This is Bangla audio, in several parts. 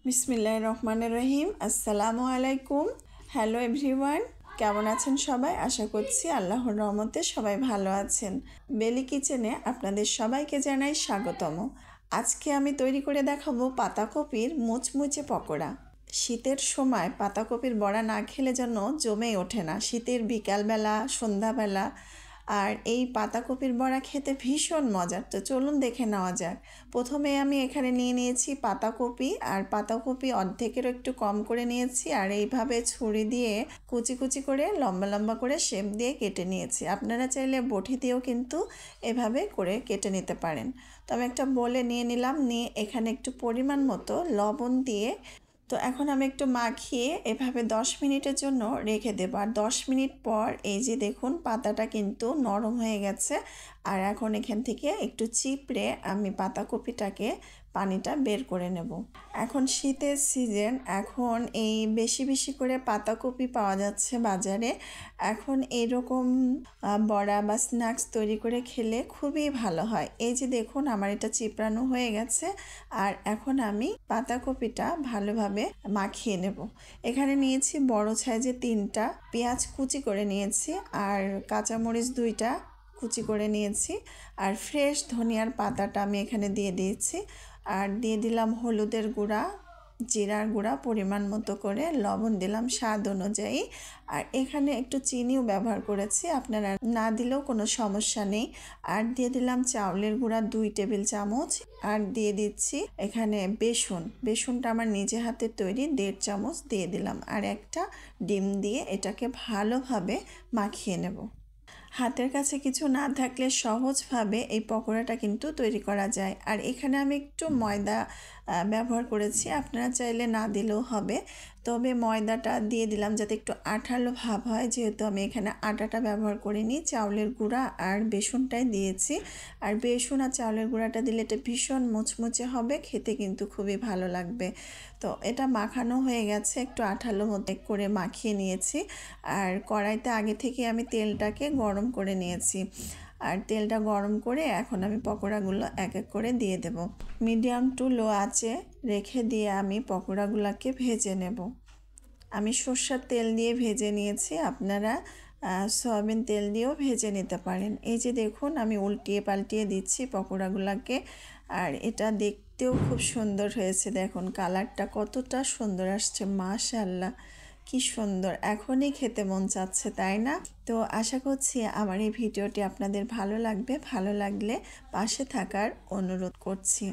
বিসমিল্লাহির রহমানির রহিম। আসসালামু আলাইকুম। হ্যালো এভরিওয়ান, কেমন আছেন সবাই? আশা করছি আল্লাহর রহমতে সবাই ভালো আছেন। বেলি কিচেনে আপনাদের সবাইকে জানাই স্বাগতম। আজকে আমি তৈরি করে দেখাবো পাতাকপির মুচমুচে পকোড়া। শীতের সময় পাতাকপির বড়া না খেলে যেন জমেই ওঠে না। শীতের বিকালবেলা, সন্ধ্যাবেলা আর এই পাতাকপির বড়া খেতে ভীষণ মজার। তো চলুন দেখে নেওয়া যাক। প্রথমে আমি এখানে নিয়ে নিয়েছি পাতাকপি, আর পাতাকপি অর্ধেকেরও একটু কম করে নিয়েছি, আর এইভাবে ছুরি দিয়ে কুচি কুচি করে লম্বা লম্বা করে শেপ দিয়ে কেটে নিয়েছি। আপনারা চাইলে বটি দিয়েও কিন্তু এভাবে করে কেটে নিতে পারেন। তো আমি একটা বলে নিয়ে নিলাম, নিয়ে এখানে একটু পরিমাণ মতো লবণ দিয়ে তো এখন আমি একটু মাখিয়ে এভাবে 10 মিনিটের জন্য রেখে দেবো। আর 10 মিনিট পর এই যে দেখুন পাতাটা কিন্তু নরম হয়ে গেছে। আর এখন এখান থেকে একটু চিপড়ে আমি পাতাকপিটাকে পানিটা বের করে নেব। এখন শীতের সিজন, এখন এই বেশি বেশি করে পাতাকপি পাওয়া যাচ্ছে বাজারে। এখন এরকম বড়া বা স্ন্যাক্স তৈরি করে খেলে খুবই ভালো হয়। এই যে দেখুন আমার এটা চিপড়ানো হয়ে গেছে। আর এখন আমি পাতাকপিটা ভালোভাবে মাখিয়ে নেব। এখানে নিয়েছি বড় সাইজে 3টা পেঁয়াজ কুচি করে নিয়েছি, আর কাঁচামরিচ 2টা কুচি করে নিয়েছি, আর ফ্রেশ ধনিয়ার পাতাটা আমি এখানে দিয়ে দিয়েছি। আর দিয়ে দিলাম হলুদের গুঁড়া, জিরার গুঁড়া পরিমাণ মতো করে, লবণ দিলাম স্বাদ অনুযায়ী, আর এখানে একটু চিনিও ব্যবহার করেছি, আপনারা না দিলেও কোনো সমস্যা নেই। আর দিয়ে দিলাম চাউলের গুঁড়া 2 টেবিল চামচ, আর দিয়ে দিচ্ছি এখানে বেসনটা আমার নিজে হাতের তৈরি 1.5 চামচ দিয়ে দিলাম, আর একটা ডিম দিয়ে এটাকে ভালোভাবে মাখিয়ে নেব। হাতের কাছে কিছু না থাকলে সহজভাবে এই পকোড়াটা কিন্তু তৈরি করা যায়। আর এখানে আমি একটু ময়দা ব্যবহার করেছি, আপনারা চাইলে না দিলেও হবে, তবে ময়দাটা দিয়ে দিলাম যাতে একটু আঠালো ভাব হয়, যেহেতু আমি এখানে আটাটা ব্যবহার করিনি, চাউলের গুঁড়া আর বেসনটাই দিয়েছি। আর বেসন আর চাউলের গুঁড়াটা দিলে এটা ভীষণ মুচমুচে হবে, খেতে কিন্তু খুবই ভালো লাগবে। তো এটা মাখানো হয়ে গেছে, একটু আঠালো মতো করে মাখিয়ে নিয়েছি। আর কড়াইতে আগে থেকে আমি তেলটাকে গরম করে নিয়েছি, আর তেলটা গরম করে এখন আমি পকোড়াগুলো এক এক করে দিয়ে দেব। মিডিয়াম টু লো আঁচে রেখে দিয়ে আমি পকোড়াগুলোকে ভেজে নেব। আমি সরষের তেল দিয়ে ভেজে নিয়েছি, আপনারা সয়াবিন তেল দিয়েও ভেজে নিতে পারেন। এই যে দেখুন আমি উল্টিয়ে পাল্টিয়ে দিচ্ছি পকোড়াগুলোকে, আর এটা দেখতেও খুব সুন্দর হয়েছে। দেখুন কালারটা কতটা সুন্দর আসছে, মাশাআল্লাহ কি সুন্দর, এখনই খেতে মন চাচ্ছে, তাই না? তো আশা করছি আমার এই ভিডিওটি আপনাদের ভালো লাগবে। ভালো লাগলে পাশে থাকার অনুরোধ করছি।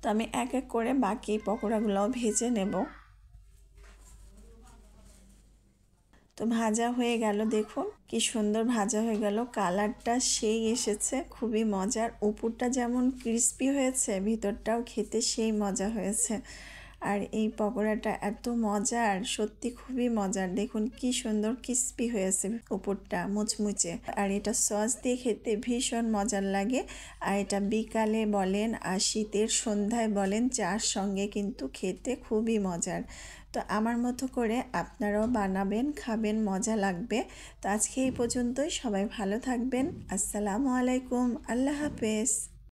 তো আমি এক এক করে বাকি পকোড়াগুলোও ভেজে নেব। তো ভাজা হয়ে গেল, দেখুন কি সুন্দর ভাজা হয়ে গেল, কালারটা সেই এসেছে, খুবই মজার। উপরটা যেমন ক্রিস্পি হয়েছে, ভিতরটাও খেতে সেই মজা হয়েছে। আর এই পকোড়াটা এত মজার, সত্যি খুবই মজার। দেখুন কি সুন্দর ক্রিস্পি হয়েছে, উপরটা মুচমুচে, আর এটা সস দিয়ে খেতে ভীষণ মজার লাগে। আর এটা বিকালে বলেন আর শীতের সন্ধ্যায় বলেন, চার সঙ্গে কিন্তু খেতে খুবই মজার। তো আমার মতো করে আপনারাও বানাবেন, খাবেন, মজা লাগবে। তো আজকে এই পর্যন্তই, সবাই ভালো থাকবেন। আসসালামু আলাইকুম, আল্লাহ হাফেজ।